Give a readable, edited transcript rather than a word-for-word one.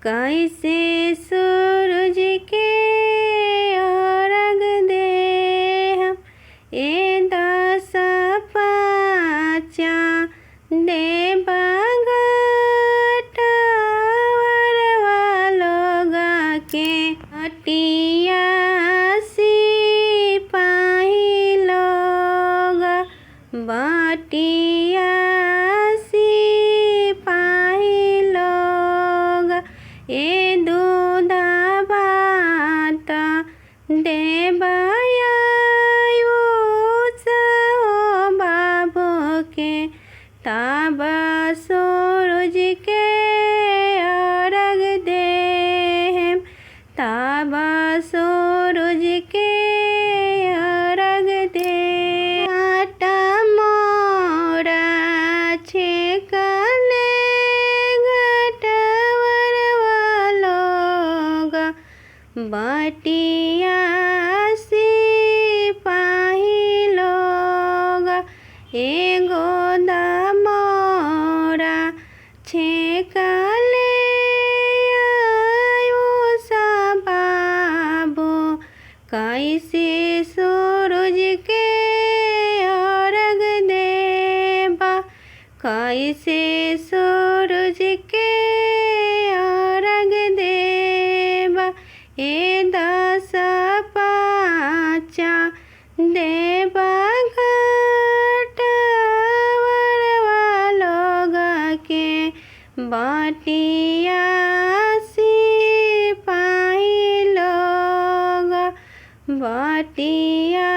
कैसे सूरज के अर्घ देहम ए दस पाचा देबा घाटवरवा लोगा के हटिया सिपाही लोग बटिया सिपाही लोग ए दूध भात देबयायुष हो बाबू के तब सूरज के अर्घ देहम तब सूरज के अर्घ दे आटा मोरा छेकले घाटवरवा लोग बटिया सिपाही लोग एगो मोरा छेकले आयुष बाबू कैसे सूरज के अर्घ देबा कैसे सूरज के अर्घ देबा ए दस पाचा देबा घाटवरवा लोग के बटिया सिपाही लोग बटिया